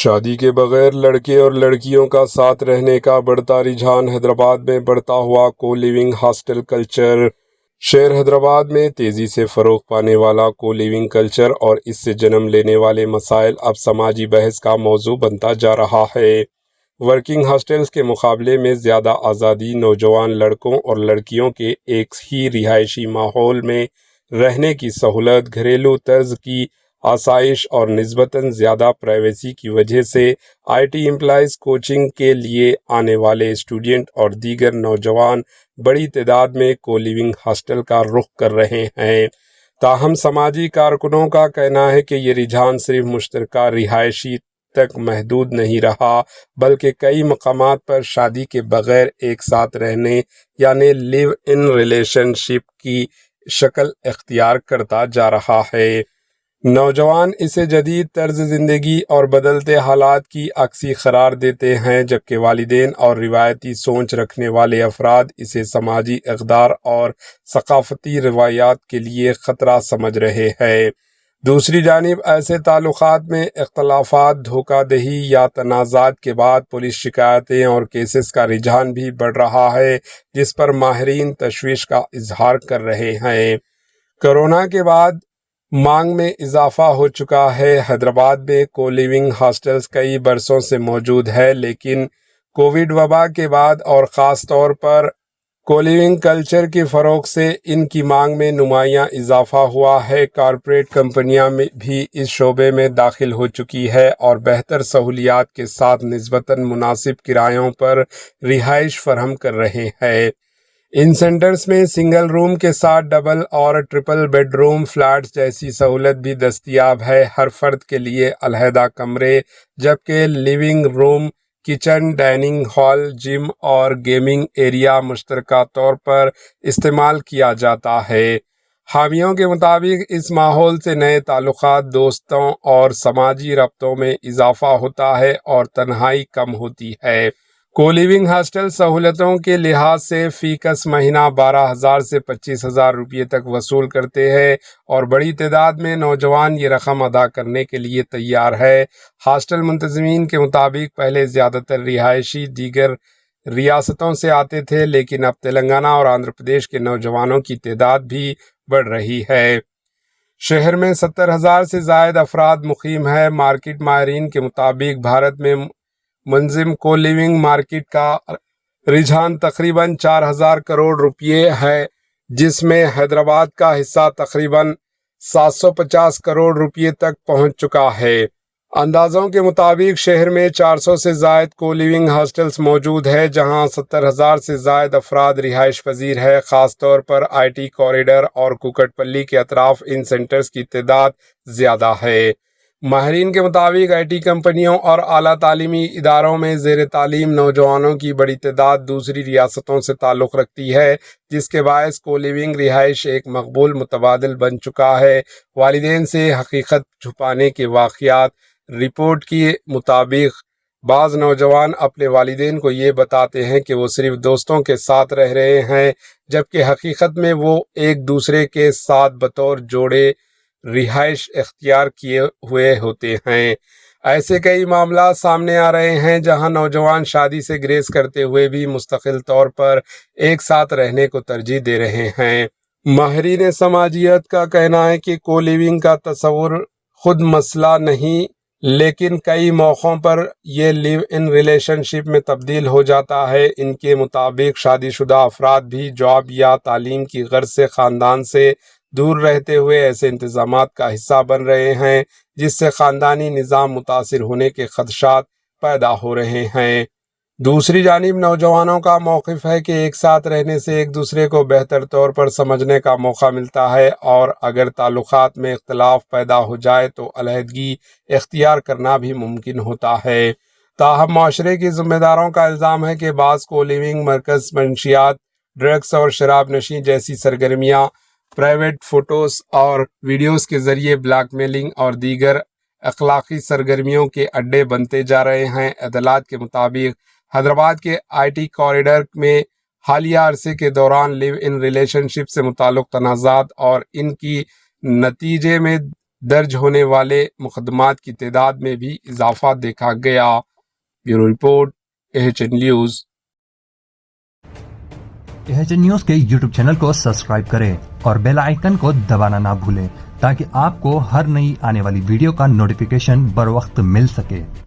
شادی کے بغیر لڑکے اور لڑکیوں کا ساتھ رہنے کا بڑھتا رجحان، حیدرآباد میں بڑھتا ہوا کو لیونگ ہاسٹل کلچر۔ شہر حیدرآباد میں تیزی سے فروغ پانے والا کو لیونگ کلچر اور اس سے جنم لینے والے مسائل اب سماجی بحث کا موضوع بنتا جا رہا ہے۔ ورکنگ ہاسٹلز کے مقابلے میں زیادہ آزادی، نوجوان لڑکوں اور لڑکیوں کے ایک ہی رہائشی ماحول میں رہنے کی سہولت، گھریلو طرز کی آسائش اور نسبتاً زیادہ پرائیویسی کی وجہ سے آئی ٹی امپلائیز، کوچنگ کے لیے آنے والے اسٹوڈنٹ اور دیگر نوجوان بڑی تعداد میں کو لیونگ ہاسٹل کا رخ کر رہے ہیں۔ تاہم سماجی کارکنوں کا کہنا ہے کہ یہ رجحان صرف مشترکہ رہائشی تک محدود نہیں رہا، بلکہ کئی مقامات پر شادی کے بغیر ایک ساتھ رہنے یعنی لیو ان ریلیشن شپ کی شکل اختیار کرتا جا رہا ہے۔ نوجوان اسے جدید طرز زندگی اور بدلتے حالات کی عکاسی قرار دیتے ہیں، جبکہ والدین اور روایتی سوچ رکھنے والے افراد اسے سماجی اقدار اور ثقافتی روایات کے لیے خطرہ سمجھ رہے ہیں۔ دوسری جانب ایسے تعلقات میں اختلافات، دھوکہ دہی یا تنازعات کے بعد پولیس شکایتیں اور کیسز کا رجحان بھی بڑھ رہا ہے، جس پر ماہرین تشویش کا اظہار کر رہے ہیں۔ کورونا کے بعد مانگ میں اضافہ ہو چکا ہے۔ حیدرآباد میں کو لیونگ ہاسٹلز کئی برسوں سے موجود ہے، لیکن کووڈ وبا کے بعد اور خاص طور پر کو لیونگ کلچر کے فروغ سے ان کی مانگ میں نمایاں اضافہ ہوا ہے۔ کارپوریٹ کمپنیاں بھی اس شعبے میں داخل ہو چکی ہے اور بہتر سہولیات کے ساتھ نسبتاً مناسب کرایوں پر رہائش فراہم کر رہے ہیں۔ ان سینٹرز میں سنگل روم کے ساتھ ڈبل اور ٹرپل بیڈ روم فلیٹس جیسی سہولت بھی دستیاب ہے۔ ہر فرد کے لیے علیحدہ کمرے، جبکہ living room, kitchen, dining hall, جم اور گیمنگ ایریا مشترکہ طور پر استعمال کیا جاتا ہے۔ حامیوں کے مطابق اس ماحول سے نئے تعلقات، دوستوں اور سماجی رابطوں میں اضافہ ہوتا ہے اور تنہائی کم ہوتی ہے۔ کو لیونگ ہاسٹل سہولتوں کے لحاظ سے فی کس مہینہ 12,000 سے 25,000 روپے تک وصول کرتے ہیں اور بڑی تعداد میں نوجوان یہ رقم ادا کرنے کے لیے تیار ہے۔ ہاسٹل منتظمین کے مطابق پہلے زیادہ تر رہائشی دیگر ریاستوں سے آتے تھے، لیکن اب تلنگانہ اور آندھرا پردیش کے نوجوانوں کی تعداد بھی بڑھ رہی ہے۔ شہر میں 70,000 سے زائد افراد مقیم ہیں۔ مارکیٹ ماہرین کے مطابق بھارت میں منظم کو لیونگ مارکیٹ کا رجحان تقریباً 4,000 کروڑ روپے ہے، جس میں حیدرآباد کا حصہ تقریباً 750 کروڑ روپے تک پہنچ چکا ہے۔ اندازوں کے مطابق شہر میں 400 سے زائد کو لیونگ ہاسٹلز موجود ہیں، جہاں 70,000 سے زائد افراد رہائش پذیر ہیں۔ خاص طور پر آئی ٹی کوریڈور اور کوکٹ پلی کے اطراف ان سینٹرز کی تعداد زیادہ ہے۔ ماہرین کے مطابق آئی ٹی کمپنیوں اور اعلیٰ تعلیمی اداروں میں زیر تعلیم نوجوانوں کی بڑی تعداد دوسری ریاستوں سے تعلق رکھتی ہے، جس کے باعث کو لیونگ رہائش ایک مقبول متبادل بن چکا ہے۔ والدین سے حقیقت چھپانے کے واقعات۔ رپورٹ کے مطابق بعض نوجوان اپنے والدین کو یہ بتاتے ہیں کہ وہ صرف دوستوں کے ساتھ رہ رہے ہیں، جبکہ حقیقت میں وہ ایک دوسرے کے ساتھ بطور جوڑے رہائش اختیار کیے ہوئے ہوتے ہیں۔ ایسے کئی معاملات سامنے آ رہے ہیں جہاں نوجوان شادی سے گریز کرتے ہوئے بھی مستقل طور پر ایک ساتھ رہنے کو ترجیح دے رہے ہیں۔ ماہرین سماجیت کا کہنا ہے کہ کو لیونگ کا تصور خود مسئلہ نہیں، لیکن کئی موقعوں پر یہ لیو ان ریلیشن شپ میں تبدیل ہو جاتا ہے۔ ان کے مطابق شادی شدہ افراد بھی جاب یا تعلیم کی غرض سے خاندان سے دور رہتے ہوئے ایسے انتظامات کا حصہ بن رہے ہیں جس سے خاندانی نظام متاثر ہونے کے خدشات پیدا ہو رہے ہیں۔ دوسری جانب نوجوانوں کا موقف ہے کہ ایک ساتھ رہنے سے ایک دوسرے کو بہتر طور پر سمجھنے کا موقع ملتا ہے، اور اگر تعلقات میں اختلاف پیدا ہو جائے تو علیحدگی اختیار کرنا بھی ممکن ہوتا ہے۔ تاہم معاشرے کے ذمہ داروں کا الزام ہے کہ بعض کو لیونگ مرکز منشیات، ڈرگس اور شراب نوشی جیسی سرگرمیاں، پرائیویٹ فوٹوز اور ویڈیوز کے ذریعے بلیک میلنگ اور دیگر اخلاقی سرگرمیوں کے اڈے بنتے جا رہے ہیں۔ اطلاعات کے مطابق حیدرآباد کے آئی ٹی کوریڈور میں حالیہ عرصے کے دوران لیو ان ریلیشن شپ سے متعلق تنازعات اور ان کی نتیجے میں درج ہونے والے مقدمات کی تعداد میں بھی اضافہ دیکھا گیا۔ Bureau report AHN news. AHN news کے YouTube چینل کو سبسکرائب کریں اور بیل آئیکن کو دبانا نہ بھولیں تاکہ آپ کو ہر نئی آنے والی ویڈیو کا نوٹیفیکیشن بر وقت مل سکے۔